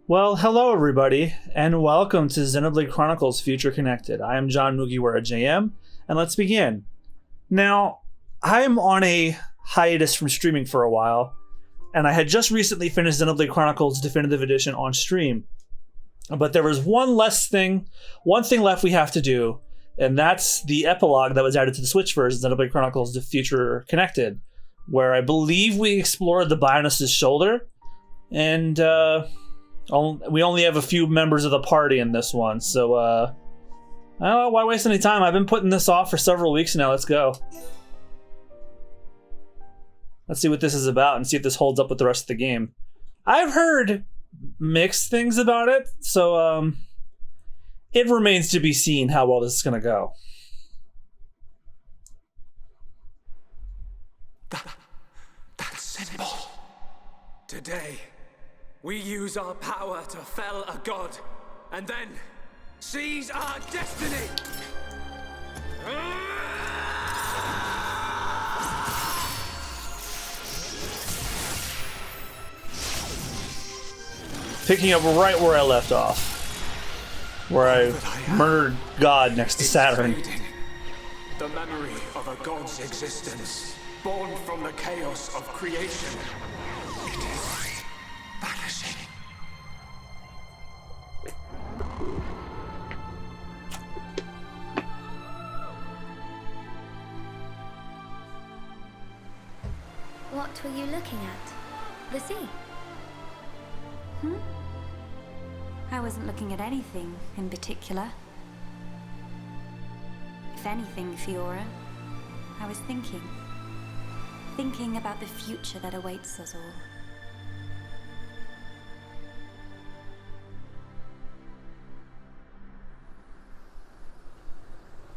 Well, hello everybody, and welcome to Xenoblade Chronicles Future Connected. I am John MugiwaraJM, and let's begin. Now, I'm on a hiatus from streaming for a while, and I had just recently finished Xenoblade Chronicles Definitive Edition on stream. But there was one thing left we have to do, and that's the epilogue that was added to the Switch version, Xenoblade Chronicles The Future Connected, where I believe we explored the Bionis' shoulder, and we only have a few members of the party in this one, so I don't know, why waste any time? I've been putting this off for several weeks now. Let's go. Let's see what this is about and see if this holds up with the rest of the game. I've heard mixed things about it, so it remains to be seen how well this is going to go. That symbol. Today, we use our power to fell a god, and then seize our destiny! Picking up right where I left off. Where I murdered God next to Saturn. The memory of a god's existence, born from the chaos of creation. It is vanishing. What were you looking at? The sea? I wasn't looking at anything in particular. If anything, Fiora, I was thinking about the future that awaits us all.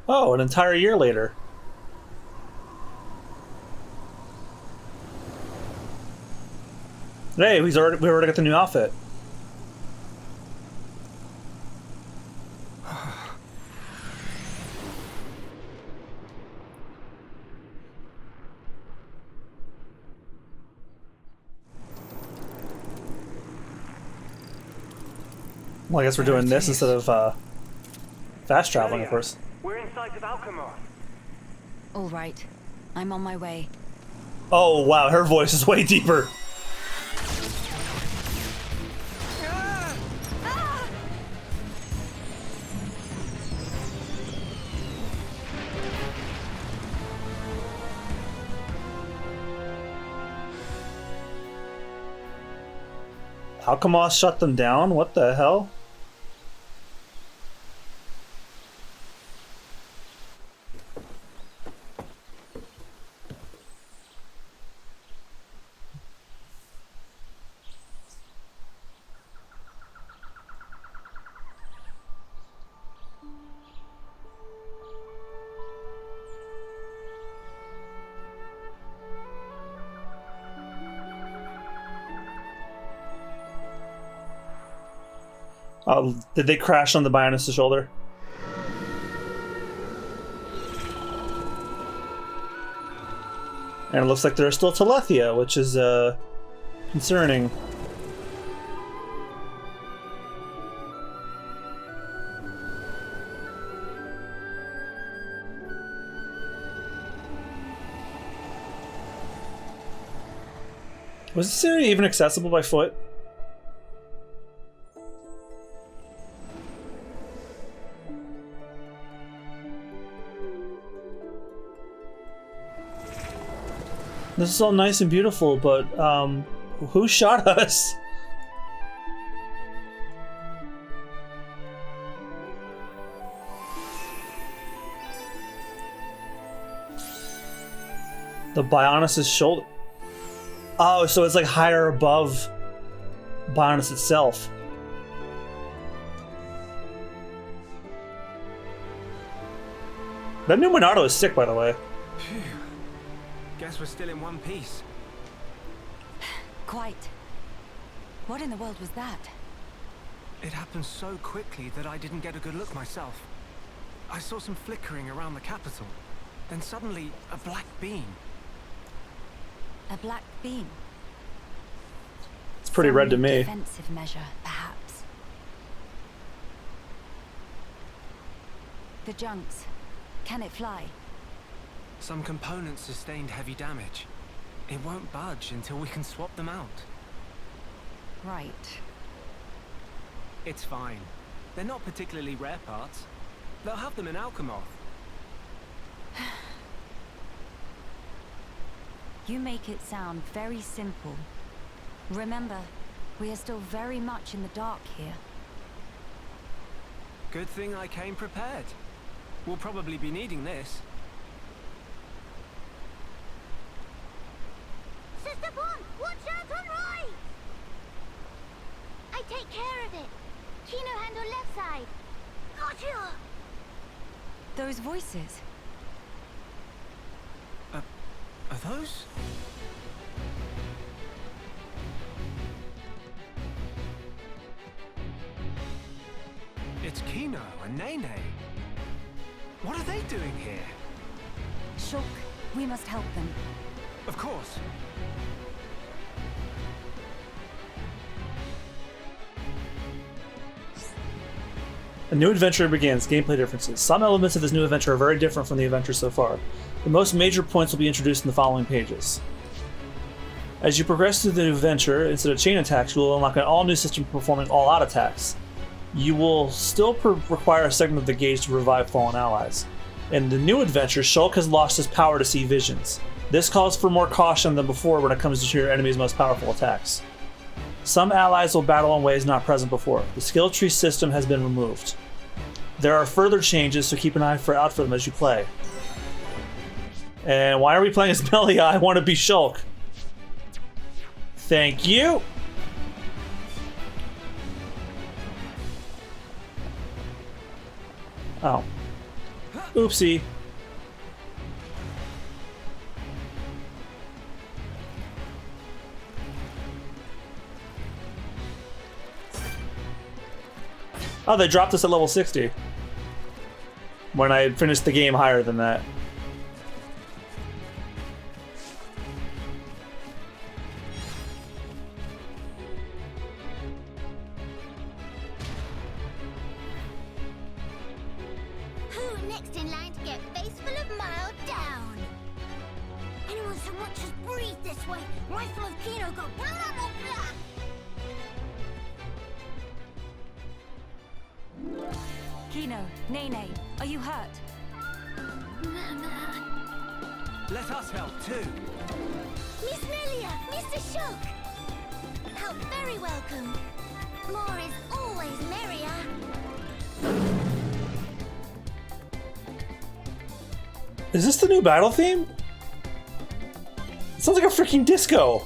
Oh, an entire year later. Hey, we already got the new outfit. Well, I guess we're doing this instead of fast traveling, of course. We're in sight of Alchemar. All right, I'm on my way. Oh wow, her voice is way deeper. Alchemar shut them down? What the hell? Did they crash on the Bionis' shoulder? And it looks like they're still Telethia, which is concerning. Was this area even accessible by foot? This is all nice and beautiful, but who shot us? The Bionis' shoulder. Oh, so it's like higher above Bionis itself. That new Monado is sick, by the way. Phew. Guess we're still in one piece. Quite. What in the world was that? It happened so quickly that I didn't get a good look myself. I saw some flickering around the capital. Then suddenly, a black beam. A black beam? It's pretty red to me. Defensive measure, perhaps. The junks. Can it fly? Some components sustained heavy damage. It won't budge until we can swap them out. Right. It's fine. They're not particularly rare parts. They'll have them in Alchemoth. You make it sound very simple. Remember, we are still very much in the dark here. Good thing I came prepared. We'll probably be needing this. Sister Bon, watch out on right! I take care of it. Kino handle left side. Gotcha! Those voices. Are those? It's Kino and Nene. What are they doing here? Shulk, we must help them. Of course. A new adventure begins. Gameplay differences. Some elements of this new adventure are very different from the adventure so far. The most major points will be introduced in the following pages. As you progress through the new adventure, instead of chain attacks, you will unlock an all-new system performing all-out attacks. You will still require a segment of the gauge to revive fallen allies. In the new adventure, Shulk has lost his power to see visions. This calls for more caution than before when it comes to your enemy's most powerful attacks. Some allies will battle in ways not present before. The skill tree system has been removed. There are further changes, so keep an eye out for them as you play. And why are we playing as Melia? I want to be Shulk. Thank you. Oh. Oopsie. Oh, they dropped us at level 60. When I finished the game higher than that. Who next in line to get face full of mild down? Anyone so much as breathe this way, rifle of Kino go blah blah blah blah. Kino, Nene, are you hurt? Let us help too. Miss Melia, Mr. Shulk. Help very welcome. More is always merrier. Is this the new battle theme? It sounds like a freaking disco.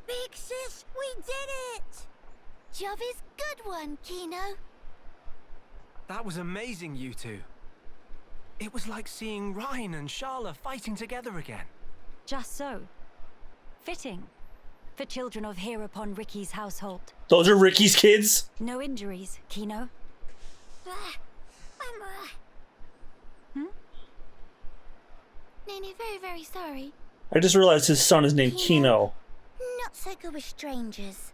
Big sis, we did it! Job is good one, Kino. That was amazing, you two. It was like seeing Rhine and Sharla fighting together again. Just so. Fitting. For children of here upon Ricky's household. Those are Ricky's kids? No injuries, Kino. Nene, very, very sorry. I just realized his son is named Kino. Not so good with strangers.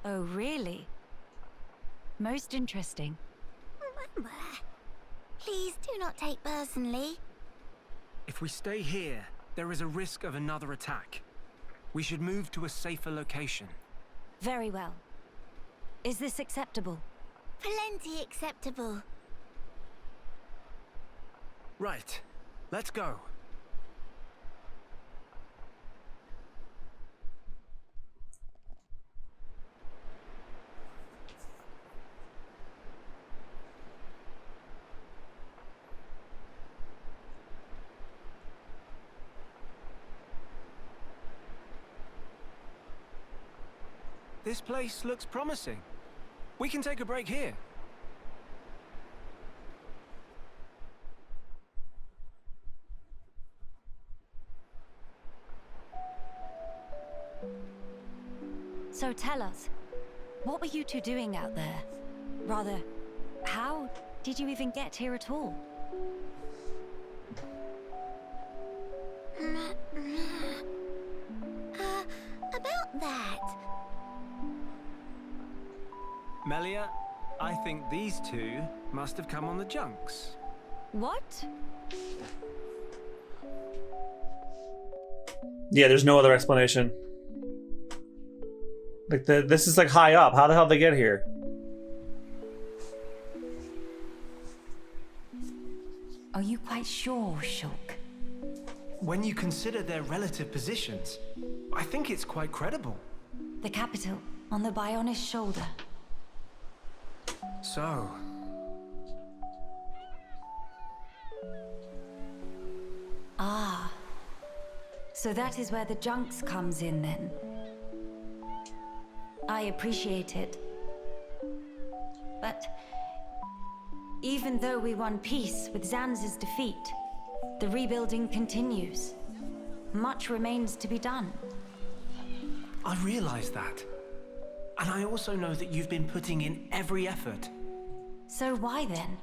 Oh, really? Most interesting. Please do not take personally. If we stay here, there is a risk of another attack. We should move to a safer location. Very well. Is this acceptable? Plenty acceptable. Right. Let's go. This place looks promising. We can take a break here. So tell us, what were you two doing out there? Rather, how did you even get here at all? About that. Melia, I think these two must have come on the junks. What? Yeah, there's no other explanation. Like this is like high up. How the hell did they get here? Are you quite sure, Shulk? When you consider their relative positions, I think it's quite credible. The capital on the Bionist shoulder. So, Ah. So that is where the junks comes in then. I appreciate it. But even though we won peace with Zanz's defeat, the rebuilding continues. Much remains to be done. I realize that. And I also know that you've been putting in every effort. So why then?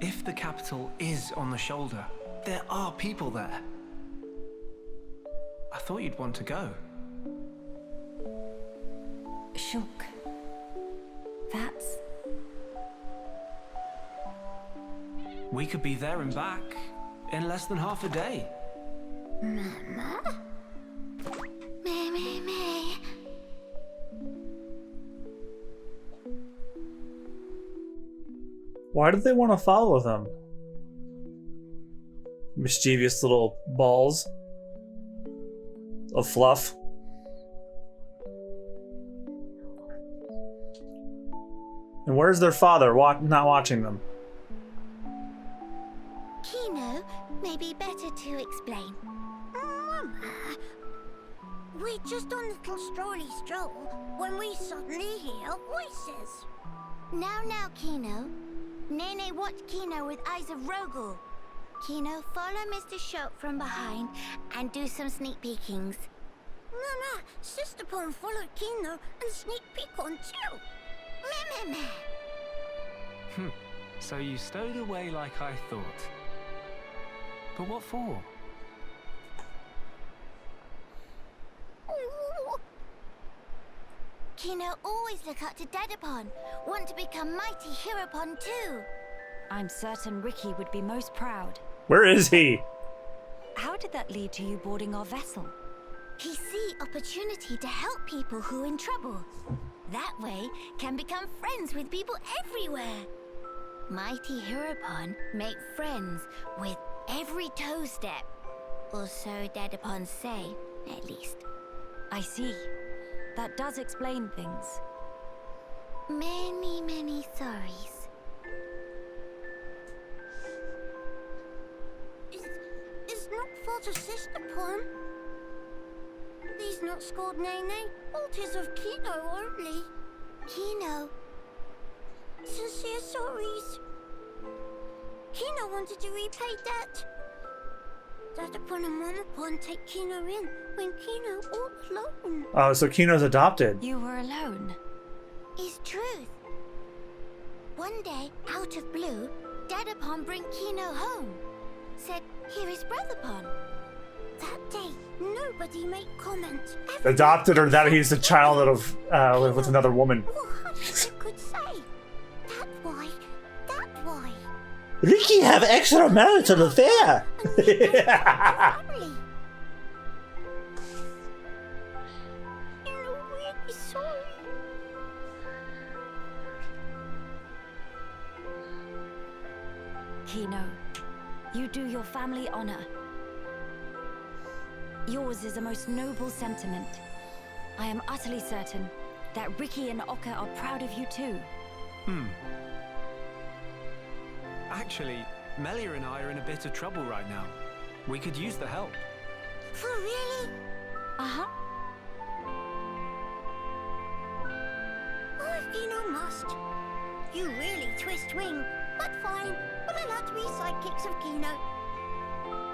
If the capital is on the shoulder, there are people there. I thought you'd want to go. Shulk. That's... We could be there and back in less than half a day. Mama? Me. Why did they want to follow them? Mischievous little balls of fluff. And where's their father not watching them? Kino, maybe better to explain. Mama, we're just on a little strolly stroll when we suddenly hear voices. Now, Kino. Nene watched Kino with eyes of Rogel. Kino, follow Mr. Shulk from behind and do some sneak peekings. Mama, Sister Pon followed Kino and sneak peek on too. Meh. So you stowed away like I thought. But what for? Ooh. Kino always look up to Dedapon. Want to become mighty Heropon too. I'm certain Ricky would be most proud. Where is he? How did that lead to you boarding our vessel? He see opportunity to help people who in trouble. That way can become friends with people everywhere. Mighty Heropon make friends with every toe step. Or so Dedapon say, at least. I see. That does explain things. Many sorries. It's not fault of Sister Pon. He's not scored Nene. Fault is of Kino only. Kino. Sincere sorries. Kino wanted to repay debt. Dedapon and Momapon take Kino in when Kino all alone. Oh, so Kino's adopted. You were alone. Is truth. One day, out of blue, Dedapon bring Kino home. Said, here is Brotherpon. That day, nobody made comment. Adopted, or that he's a child of with another woman. What you could say? That why. Ricky have extramarital affair. Family. You're really sorry. Kino. You do your family honor. Yours is a most noble sentiment. I am utterly certain that Ricky and Oka are proud of you too. Actually, Melia and I are in a bit of trouble right now. We could use the help. For really? Uh-huh. Oh, if Kino must. You really twist wing. But fine, we'll allow to be sidekicks of Kino.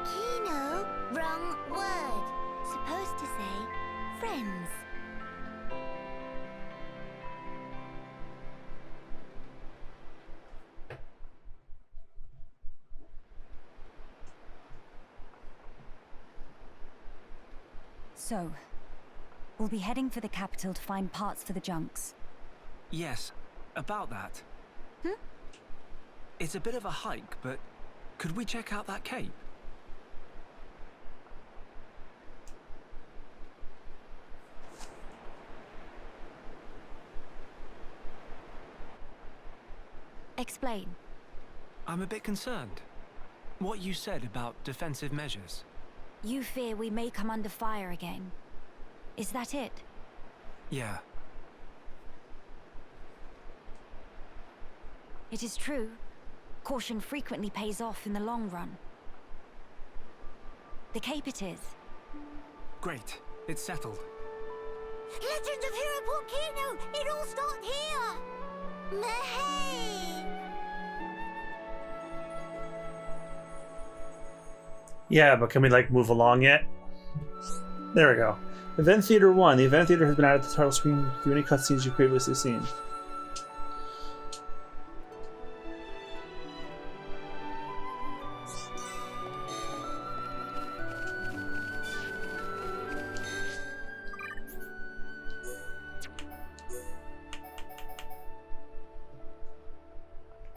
Kino? Wrong word. Supposed to say friends. So, we'll be heading for the capital to find parts for the junks. Yes, about that. Hmm? It's a bit of a hike, but could we check out that cape? Explain. I'm a bit concerned. What you said about defensive measures. You fear we may come under fire again. Is that it? Yeah. It is true. Caution frequently pays off in the long run. The cape it is. Great. It's settled. Legend of Hero Port Kino! It all started here! Mehey! Yeah, but can we like move along yet? There we go. Event Theater 1. The event theater has been added to the title screen through any cutscenes you previously seen.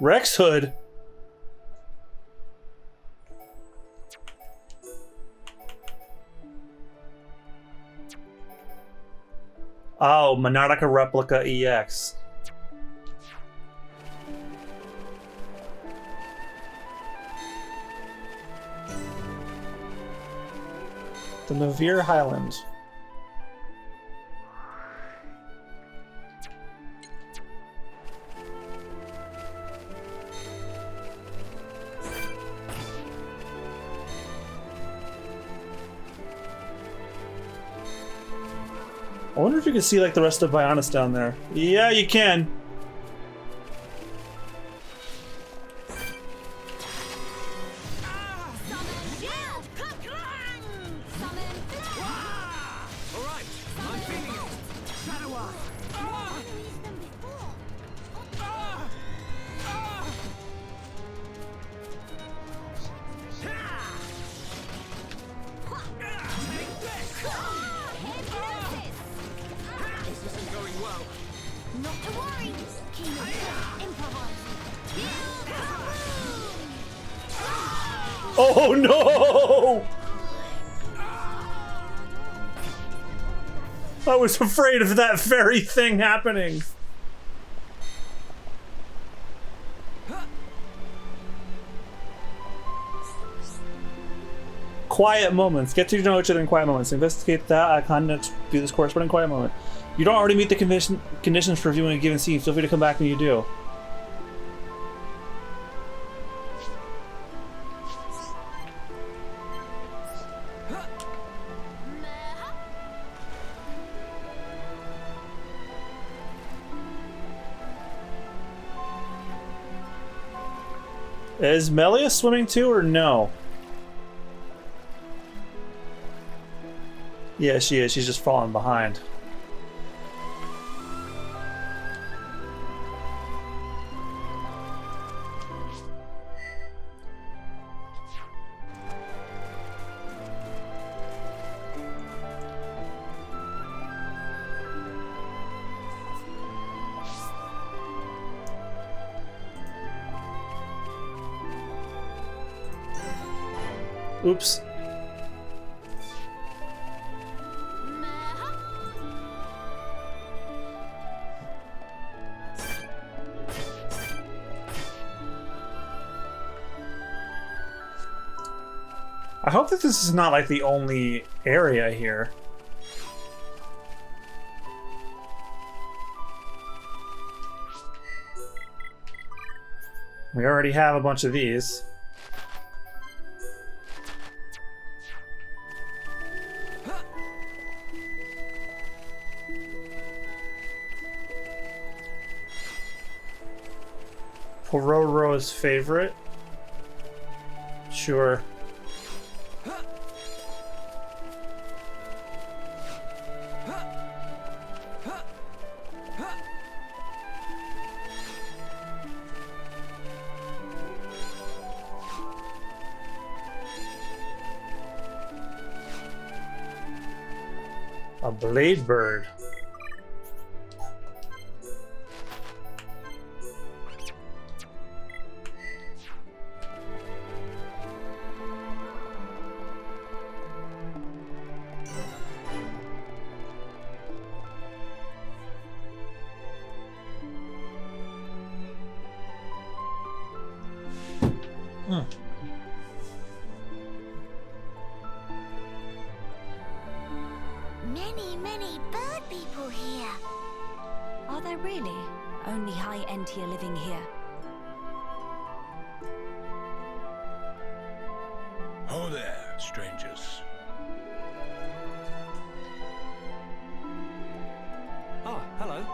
Rex Hood. Oh, Monarca Replica EX. The Navir Highland. I wonder if you can see like the rest of Bionis down there. Yeah, you can. Alright, I'm feeling it. Shadow Eye. This isn't going well. Not to worry! Kino improvising. Oh no! I was afraid of that very thing happening. Quiet moments. Get to know each other in quiet moments. Investigate that icon next. Do this corresponding quiet moment. You don't already meet the conditions for viewing a given scene. Feel free to come back when you do. Is Melia swimming too, or no? Yeah, she is. She's just falling behind. Oops. I hope that this is not like the only area here. We already have a bunch of these. Pororo's favorite? Sure. A blade bird. Many bird people here. Are there really only high entier living here? Oh there, strangers. Oh, hello.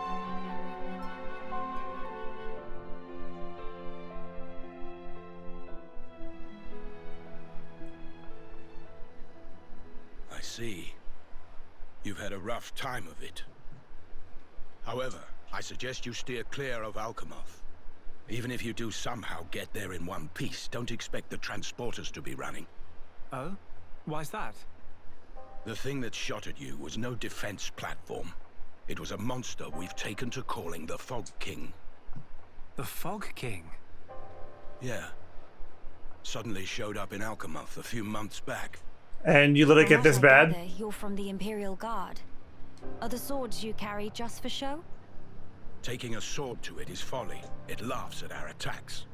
I see. You've had a rough time of it. However, I suggest you steer clear of Alchemoth. Even if you do somehow get there in one piece, don't expect the transporters to be running. Oh? Why's that? The thing that shot at you was no defense platform. It was a monster we've taken to calling the Fog King. The Fog King? Yeah. Suddenly showed up in Alchemoth a few months back. And you let it get this I bad? gather you're from the Imperial Guard. Are the swords you carry just for show? Taking a sword to it is folly. It laughs at our attacks.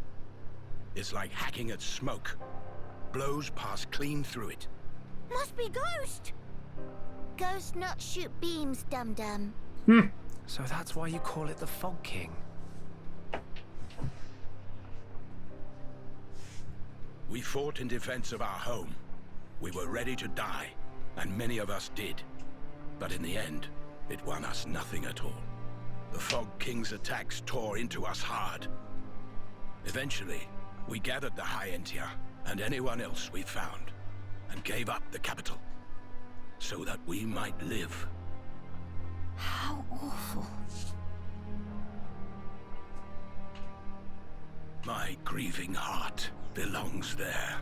It's like hacking at smoke. Blows pass clean through it. Must be Ghost. Ghost not shoot beams, dum-dum. So that's why you call it the Fog King. We fought in defense of our home. We were ready to die, and many of us did. But in the end, it won us nothing at all. The Fog King's attacks tore into us hard. Eventually, we gathered the High Entia and anyone else we found, and gave up the capital, so that we might live. How awful. My grieving heart belongs there.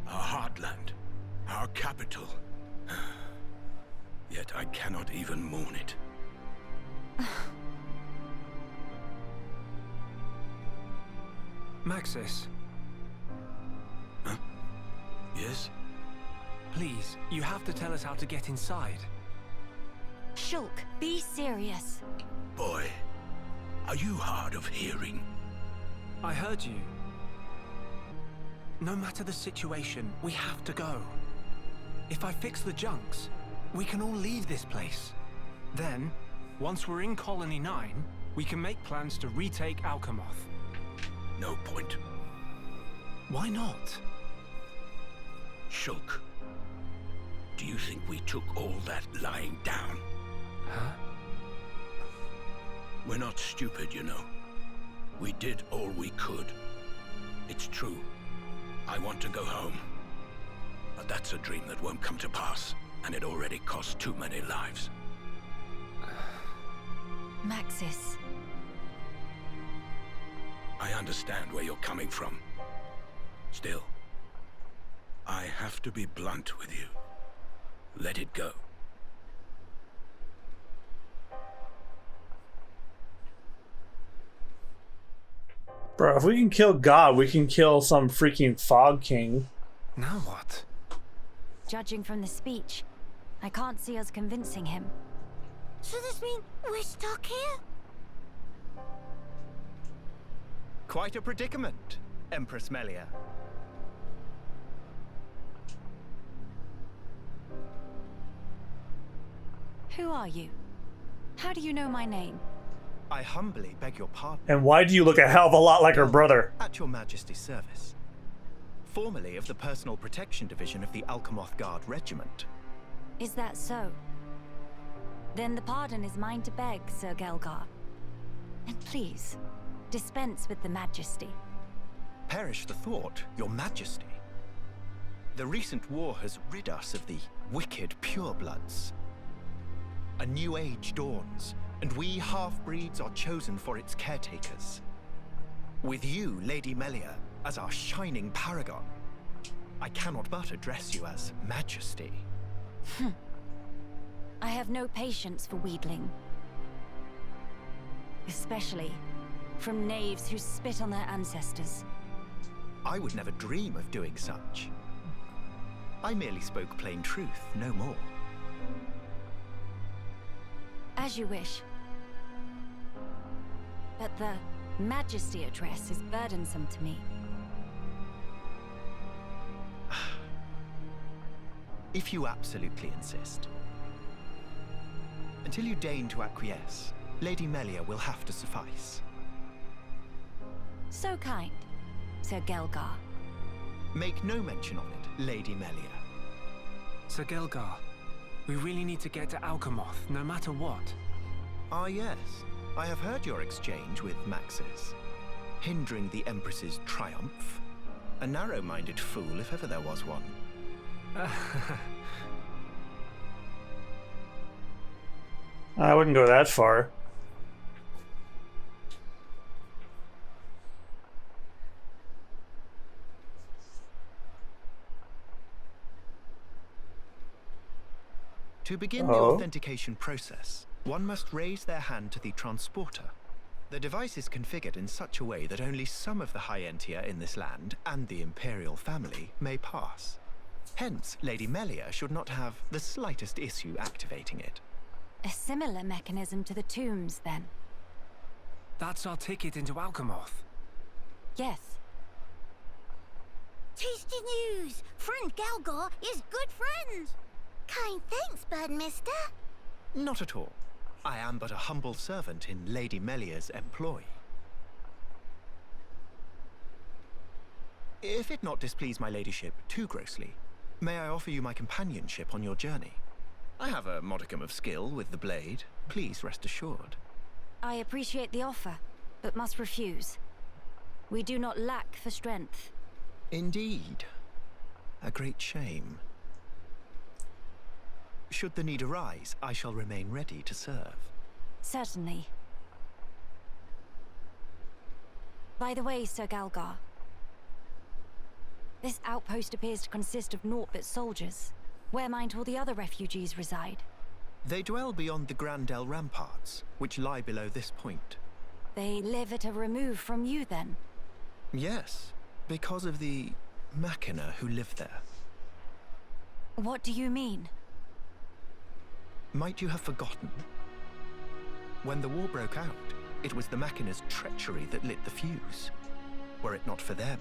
Our heartland, our capital. Yet I cannot even mourn it. Maxis, Huh? Yes? please, you have to tell us how to get inside. Shulk, be serious. Boy, are you hard of hearing? I heard you. No matter the situation, we have to go. If I fix the junks, we can all leave this place. Then, once we're in Colony 9, we can make plans to retake Alchemoth. No point. Why not? Shulk, do you think we took all that lying down? Huh? We're not stupid, you know. We did all we could. It's true. I want to go home. But that's a dream that won't come to pass, and it already cost too many lives. Maxis. I understand where you're coming from. Still, I have to be blunt with you. Let it go. Bro, if we can kill God, we can kill some freaking Fog King. Now what? Judging from the speech, I can't see us convincing him. So this means we're stuck here? Quite a predicament, Empress Melia. Who are you? How do you know my name? I humbly beg your pardon. And why do you look a hell of a lot like her brother? At your Majesty's service. Formerly of the Personal Protection Division of the Alchemoth Guard Regiment. Is that so? Then the pardon is mine to beg, Sir Gelgar. And please, dispense with the Majesty. Perish the thought, your Majesty. The recent war has rid us of the wicked purebloods. A new age dawns, and we half-breeds are chosen for its caretakers. With you, Lady Melia, as our shining paragon, I cannot but address you as Majesty. I have no patience for wheedling. Especially from knaves who spit on their ancestors. I would never dream of doing such. I merely spoke plain truth, no more. As you wish. But the Majesty address is burdensome to me. If you absolutely insist. Until you deign to acquiesce, Lady Melia will have to suffice. So kind, Sir Gelgar. Make no mention of it, Lady Melia. Sir Gelgar, we really need to get to Alchemoth, no matter what. Ah yes, I have heard your exchange with Maxis. Hindering the Empress's triumph. A narrow-minded fool if ever there was one. I wouldn't go that far. To begin the authentication process, one must raise their hand to the transporter. The device is configured in such a way that only some of the High Entier in this land and the Imperial family may pass. Hence, Lady Melia should not have the slightest issue activating it. A similar mechanism to the tombs, then? That's our ticket into Alchemoth. Yes. Tasty news! Friend Gelgar is good friends! Kind thanks, Bird Mister. Not at all. I am but a humble servant in Lady Melia's employ. If it not displease my ladyship too grossly, may I offer you my companionship on your journey? I have a modicum of skill with the blade. Please rest assured. I appreciate the offer, but must refuse. We do not lack for strength. Indeed. A great shame. Should the need arise, I shall remain ready to serve. Certainly. By the way, Sir Gelgar, this outpost appears to consist of naught but soldiers. Where might all the other refugees reside? They dwell beyond the Grandel ramparts, which lie below this point. They live at a remove from you, then? Yes, because of the Machina who live there. What do you mean? Might you have forgotten? When the war broke out, it was the Machina's treachery that lit the fuse. Were it not for them,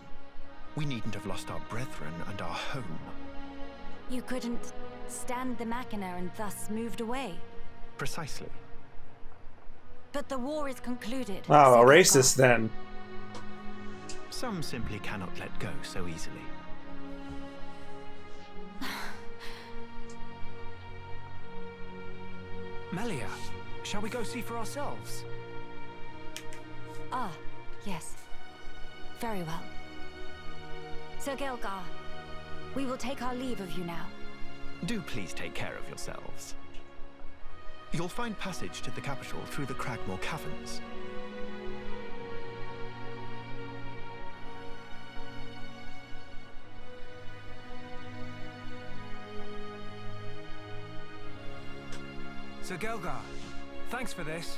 we needn't have lost our brethren and our home. You couldn't stand the Machina and thus moved away? Precisely. But the war is concluded. Wow, a Sir racist Gelgar. then. Some simply cannot let go so easily. Melia, shall we go see for ourselves? Ah, yes. Very well. Sir Gelgar, we will take our leave of you now. Do please take care of yourselves. You'll find passage to the capital through the Cragmore Caverns. Sir Gelgar, thanks for this.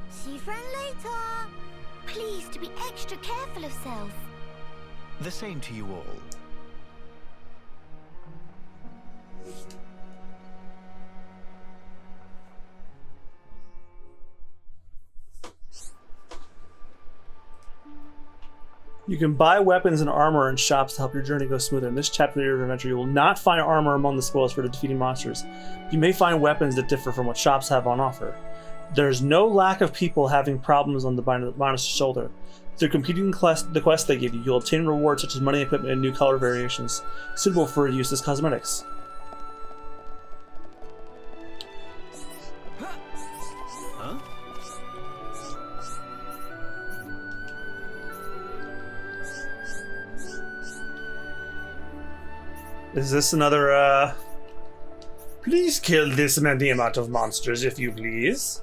See you friend later. Please to be extra careful of self. The same to you all. You can buy weapons and armor in shops to help your journey go smoother. In this chapter of your adventure, you will not find armor among the spoils for defeating monsters. You may find weapons that differ from what shops have on offer. There's no lack of people having problems on the Binders' shoulder. Through completing the quest they give you, you'll obtain rewards such as money, equipment, and new color variations, suitable for use as cosmetics. Huh? Is this another, Please kill this many amount of monsters, if you please.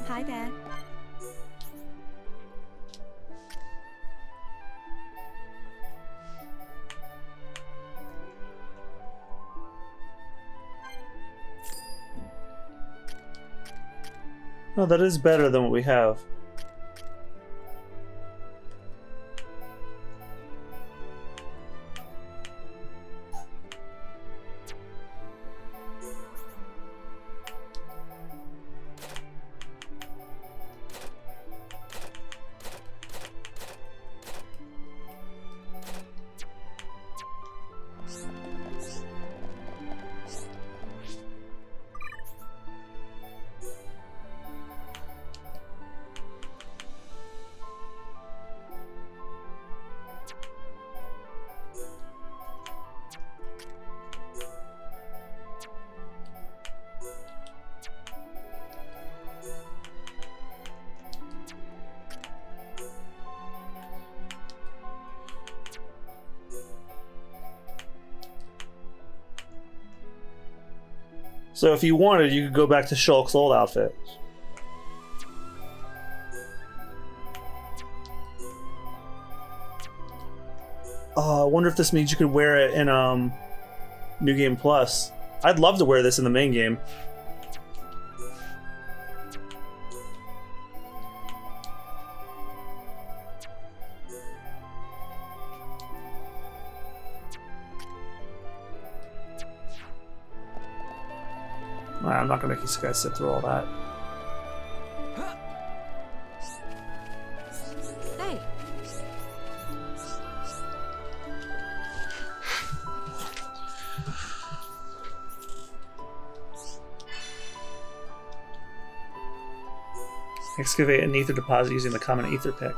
Hi there. Oh, that is better than what we have. So if you wanted, you could go back to Shulk's old outfit. I wonder if this means you could wear it in New Game Plus. I'd love to wear this in the main game. I'm not gonna make you guys sit through all that. Hey. Excavate an ether deposit using the common ether pick.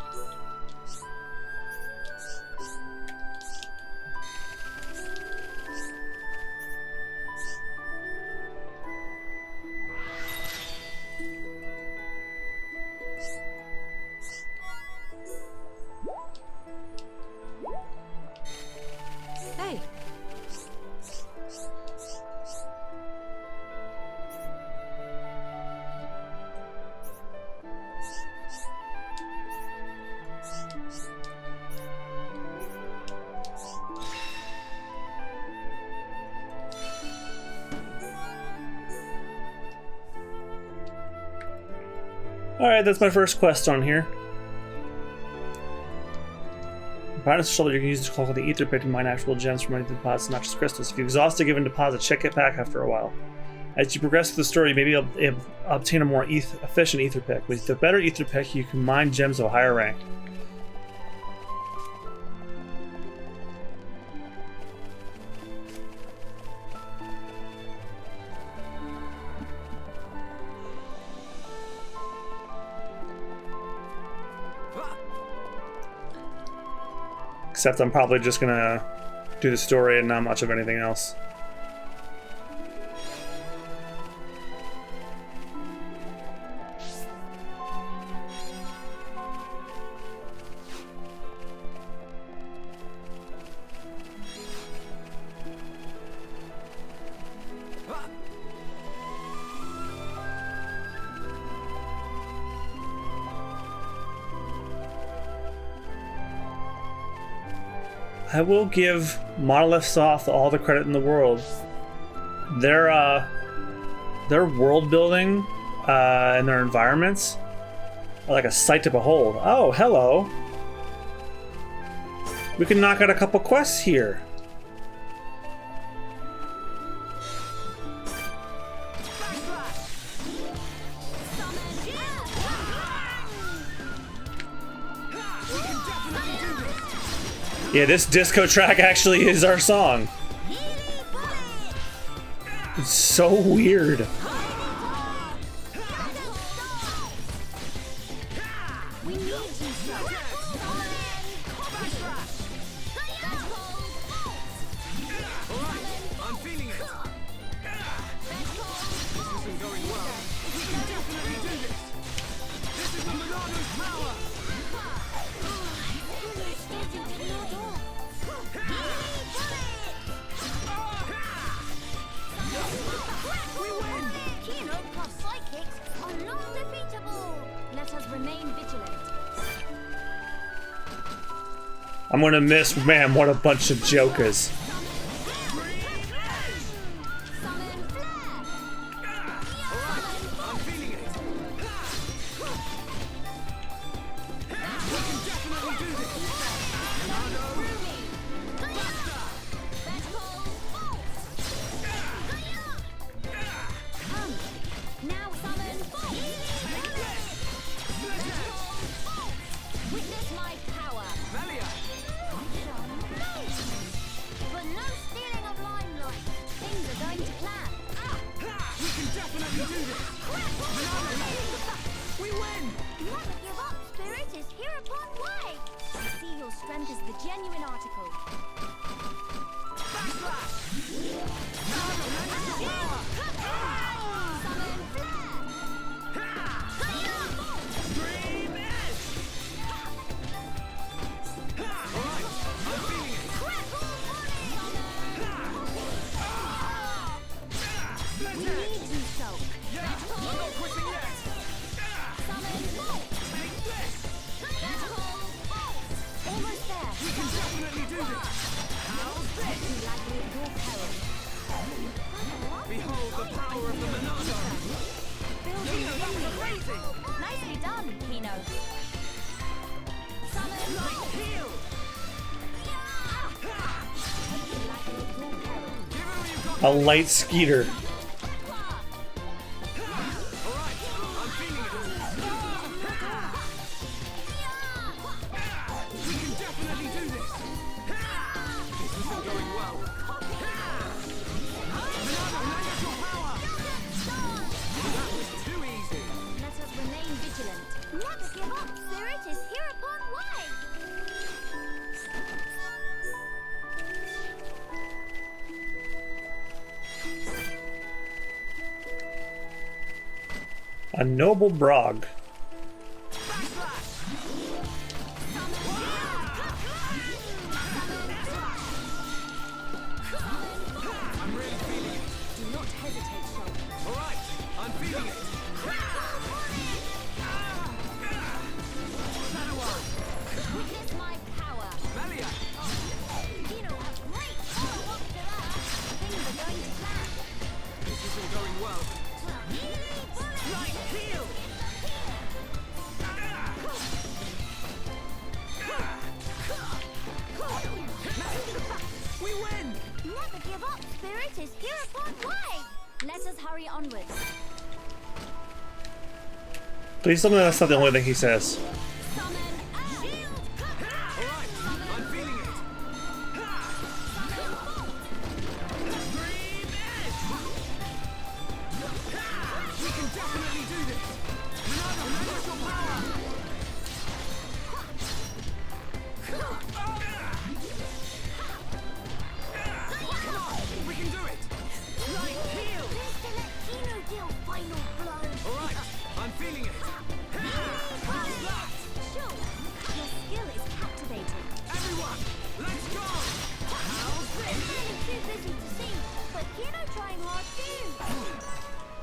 Hey. Alright, that's my first quest on here. Binders' shoulder, you can use to call the ether pick to mine actual gems from any deposits, not just crystals. If you exhaust a given deposit, check it back after a while. As you progress through the story, maybe you'll obtain a more efficient ether pick. With the better ether pick, you can mine gems of a higher rank. Except I'm probably just gonna do the story and not much of anything else. I will give Monolith Soft all the credit in the world. Their world building and their environments are like a sight to behold. Oh, hello. We can knock out a couple quests here. Yeah, this disco track actually is our song. It's so weird. I'm gonna miss, man, what a bunch of jokers. A light skeeter. A noble brog. Please tell me that's not the only thing he says.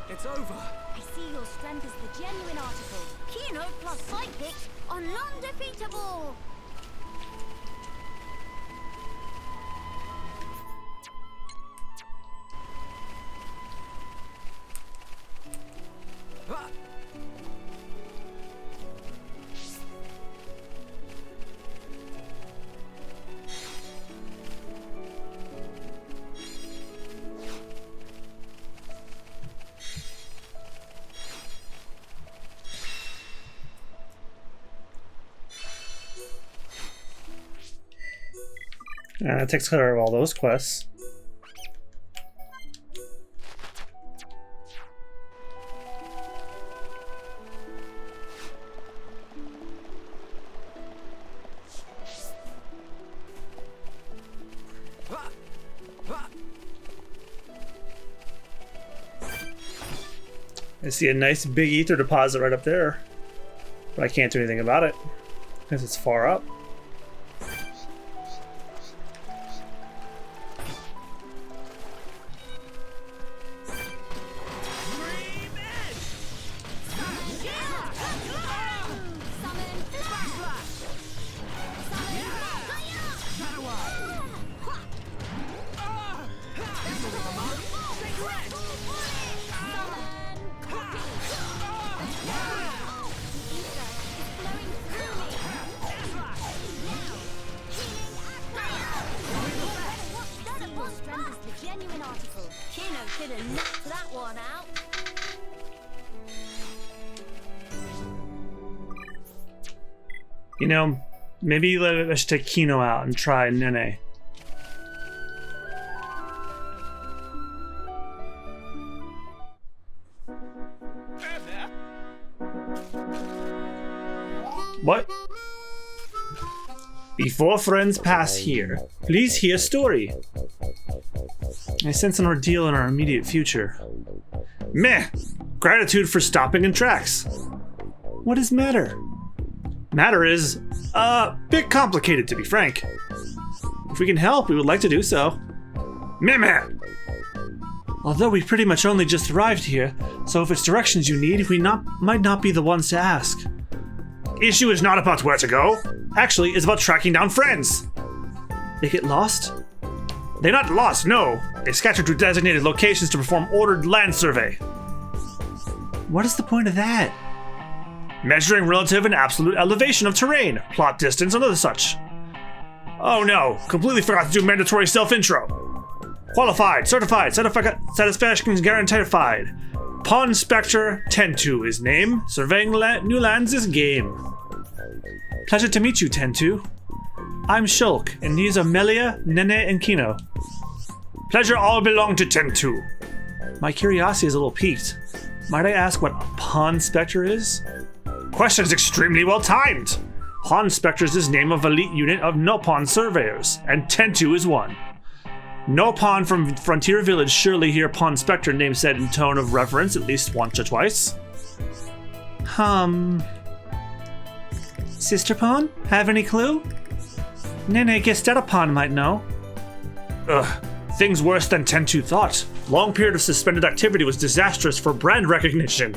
It's over. I see your strength is the genuine article. Keynote plus sidekicks are non-defeatable. And that takes care of all those quests. I see a nice big ether deposit right up there, but I can't do anything about it because it's far up. You know, maybe I should take Kino out and try Nene. What? Before friends pass here, please hear story. I sense an ordeal in our immediate future. Meh! Gratitude for stopping in tracks. What is matter? Matter is a bit complicated, to be frank. If we can help, we would like to do so. Meh. Although we pretty much only just arrived here, so if it's directions you need, we might not be the ones to ask. Issue is not about where to go. Actually, it's about tracking down friends. They get lost? They're not lost, no. They scattered to designated locations to perform ordered land survey. What is the point of that? Measuring relative and absolute elevation of terrain, plot distance, and other such. Oh no, completely forgot to do mandatory self-intro. Qualified, certified, satisfaction guaranteed. Pawn Spectre Tentu is name, surveying new lands is game. Pleasure to meet you, Tentu. I'm Shulk, and these are Melia, Nene, and Kino. Pleasure all belong to Tentu. My curiosity is a little piqued. Might I ask what a Pawn Spectre is? Question is extremely well timed. Pawn Spectres is name of elite unit of no-pawn surveyors, and Tentu is one. No pawn from Frontier Village surely hear Pawn Spectre name said in tone of reverence at least once or twice. Sister Pawn? Have any clue? Nene guessed that a pawn might know. Ugh, things worse than Tentu thought. Long period of suspended activity was disastrous for brand recognition.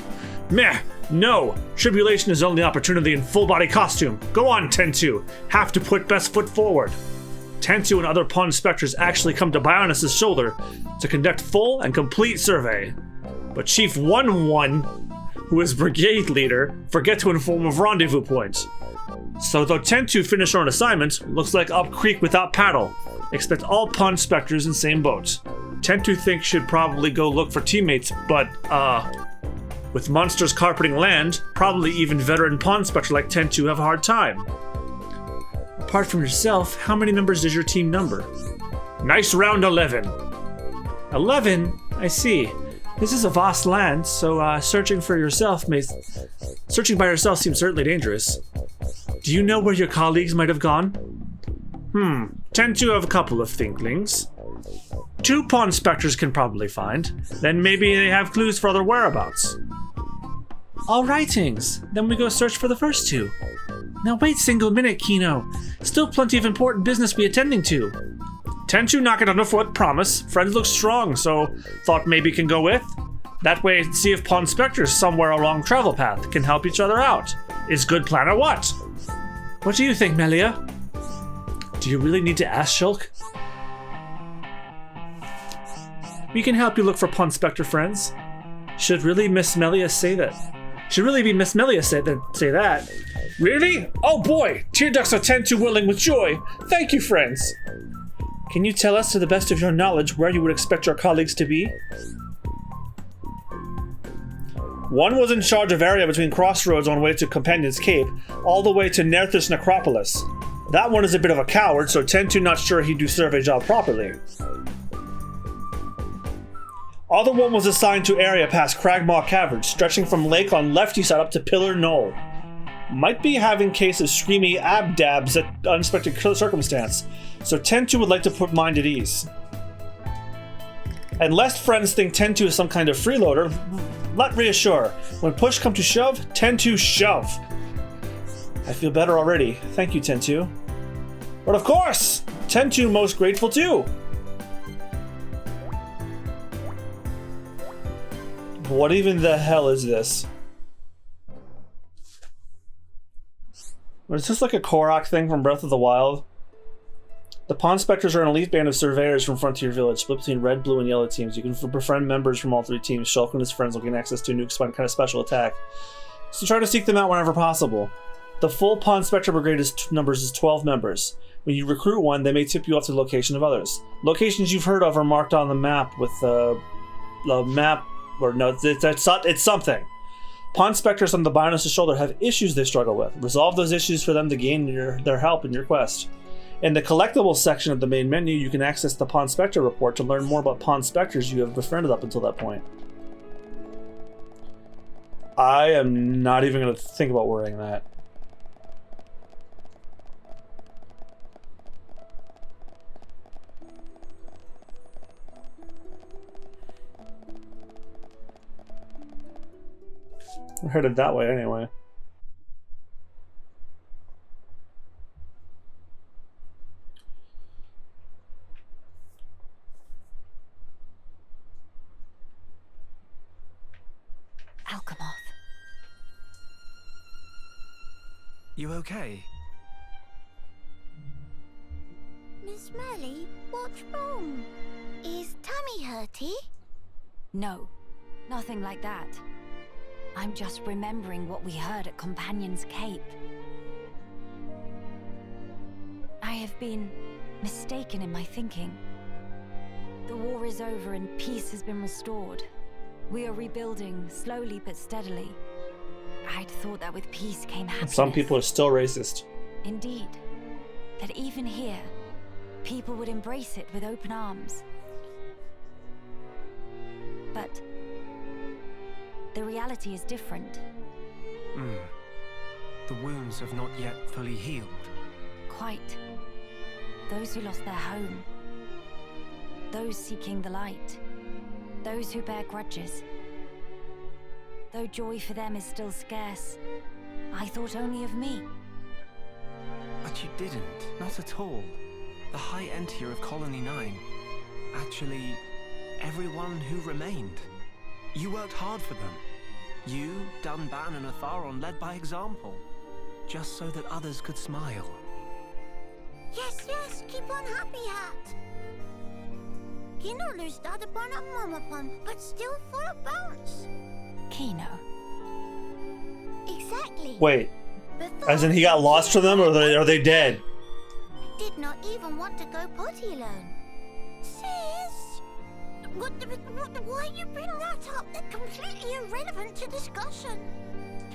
Meh, no. Tribulation is only opportunity in full body costume. Go on, Tentu. Have to put best foot forward. Tentu and other Pawn Spectres actually come to Bionis' shoulder to conduct full and complete survey. But Chief 1-1, who is brigade leader, forget to inform of rendezvous points. So though Tentu finish on assignment, looks like up creek without paddle. Expect all Pawn Spectres in same boat. Tentu thinks should probably go look for teammates, but with monsters carpeting land, probably even veteran Pawn Spectre like Tentu have a hard time. Apart from yourself, how many members does your team number? Nice round 11. 11? I see. This is a vast land, so searching by yourself seems certainly dangerous. Do you know where your colleagues might have gone? Tend to have a couple of thinklings. 2 Pawn Spectres can probably find. Then maybe they have clues for other whereabouts. All rightings. Then we go search for the first 2. Now wait single minute, Kino. Still plenty of important business we attending to. Tentu knock it on the foot, promise. Friends look strong, so thought maybe can go with. That way, see if Pawn Spectres somewhere along travel path can help each other out. Is good plan or what? What do you think, Melia? Do you really need to ask, Shulk? We can help you look for Pawn Spectre friends. Should really Miss Melia say that? Should really be Miss Melia say that. Really? Oh boy! Tear ducts are Tentu willing with joy. Thank you, friends. Can you tell us to the best of your knowledge where you would expect your colleagues to be? One was in charge of area between crossroads on way to Companion's Cape, all the way to Nerthus Necropolis. That one is a bit of a coward, so 10-2 not sure he'd do survey job properly. Other one was assigned to area past Cragmaw Cavern, stretching from lake on lefty side up to Pillar Knoll. Might be having case of screamy abdabs at unexpected circumstance, so 10-2 would like to put mind at ease. And lest friends think 10-2 is some kind of freeloader, let reassure. When push come to shove, 10-2 shove. I feel better already. Thank you, 10-2. But of course, 10-2 most grateful too. What even the hell is this? Is this like a Korok thing from Breath of the Wild? The Pawn Spectres are an elite band of surveyors from Frontier Village, split between red, blue, and yellow teams. You can befriend members from all three teams. Shulk and his friends will gain access to a new kind of special attack. So try to seek them out whenever possible. The full Pawn Spectre Brigade numbers is 12 members. When you recruit one, they may tip you off to the location of others. Locations you've heard of are marked on the map with the map, or no, it's something. Pawn Spectres on the Bionis' shoulder have issues they struggle with. Resolve those issues for them to gain their help in your quest. In the collectibles section of the main menu, you can access the Pawn Spectre report to learn more about Pawn Spectres you have befriended up until that point. I am not even going to think about worrying that. We're headed that way anyway. Alchemoth. You okay? Miss Melia, what's wrong? Is tummy hurty? No, nothing like that. I'm just remembering what we heard at Companion's Cape. I have been mistaken in my thinking. The war is over and peace has been restored. We are rebuilding, slowly but steadily. I'd thought that with peace came happiness. Some people are still racist. Indeed. That even here, people would embrace it with open arms. But the reality is different. The wounds have not yet fully healed. Quite. Those who lost their home. Those seeking the light. Those who bear grudges. Though joy for them is still scarce, I thought only of me. But you didn't. Not at all. The High Entier of Colony 9. Actually, everyone who remained. You worked hard for them. You, Dunban, and Atharon led by example. Just so that others could smile. Yes, yes, keep on happy hat. Kino lusted upon a momopon, but still full of bounce. Kino. Exactly. Wait, as in he got lost to them, or are they dead? Did not even want to go potty alone. Sis, why you bring that up? They're completely irrelevant to discussion.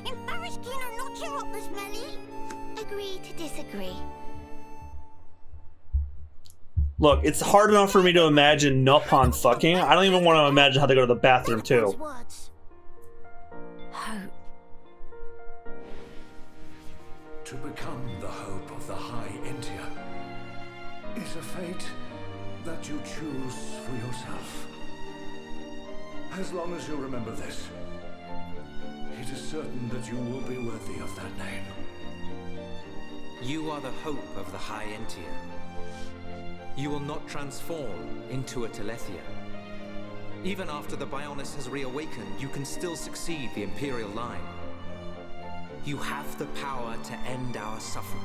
Embarrass Kino not cheer up this Melia. Agree to disagree. Look, it's hard enough for me to imagine Nopon fucking. I don't even want to imagine how they go to the bathroom too. Hope. To become the hope of the High Entier is a fate that you choose for yourself. As long as you remember this, it is certain that you will be worthy of that name. You are the hope of the High Entier. You will not transform into a Telethia. Even after the Bionis has reawakened, you can still succeed the Imperial line. You have the power to end our suffering.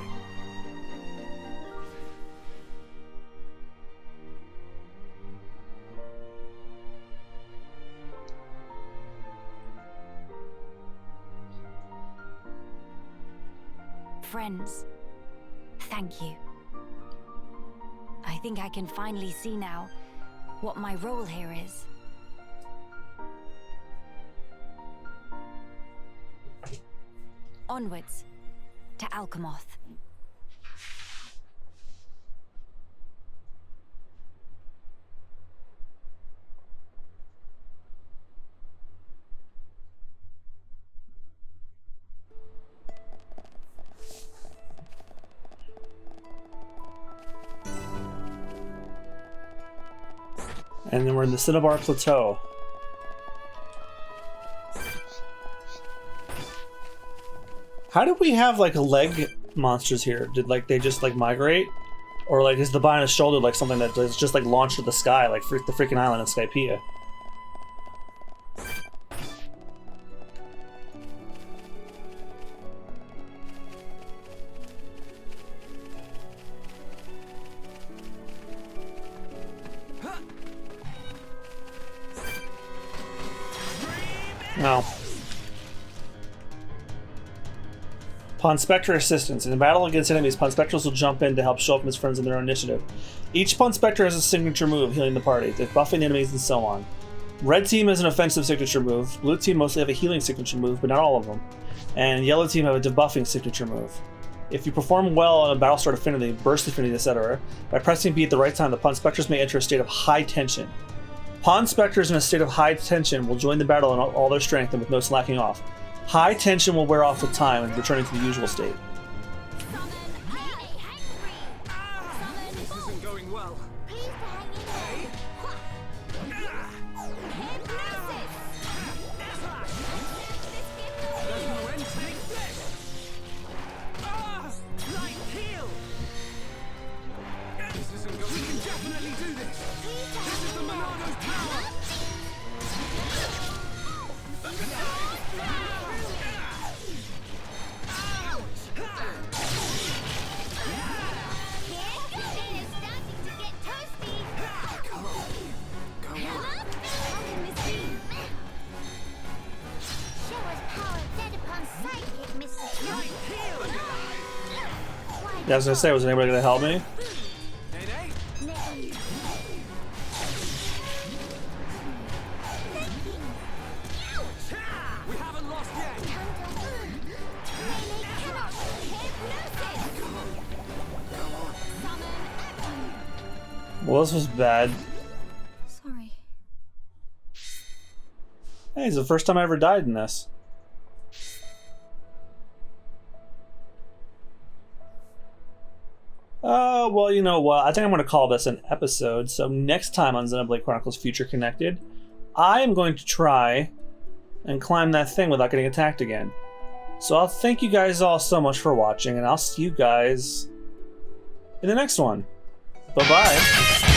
Friends, thank you. I think I can finally see now what my role here is. Onwards to Alchemoth. And then we're in the Cinnabar Plateau. How did we have like leg monsters here? Did like they just like migrate? Or like is the Bioness shoulder like something that is just like launched to the sky, like the freaking island in Skypiea? No. Upon Spectre assistance. In a battle against enemies, Pawn Spectrals will jump in to help show up his friends in their own initiative. Each Pawn Spectre has a signature move, healing the party, buffing enemies, and so on. Red team has an offensive signature move, blue team mostly have a healing signature move, but not all of them. And yellow team have a debuffing signature move. If you perform well on a battle start affinity, burst affinity, etc., by pressing B at the right time, the Pawn Spectres may enter a state of high tension. Pawn Spectres in a state of high tension will join the battle in all their strength and with no slacking off. High tension will wear off with time and returning to the usual state. This isn't going well. There's no end to this. Light heal. This isn't going. We can definitely do this. This is the Monardo's power. Yeah, I was gonna say, was anybody gonna help me? Nene? We haven't lost yet. Well, this was bad. Sorry. Hey, it's the first time I ever died in this. Well, you know what? I think I'm going to call this an episode. So next time on Xenoblade Chronicles Future Connected, I am going to try and climb that thing without getting attacked again. So I'll thank you guys all so much for watching, and I'll see you guys in the next one. Bye-bye.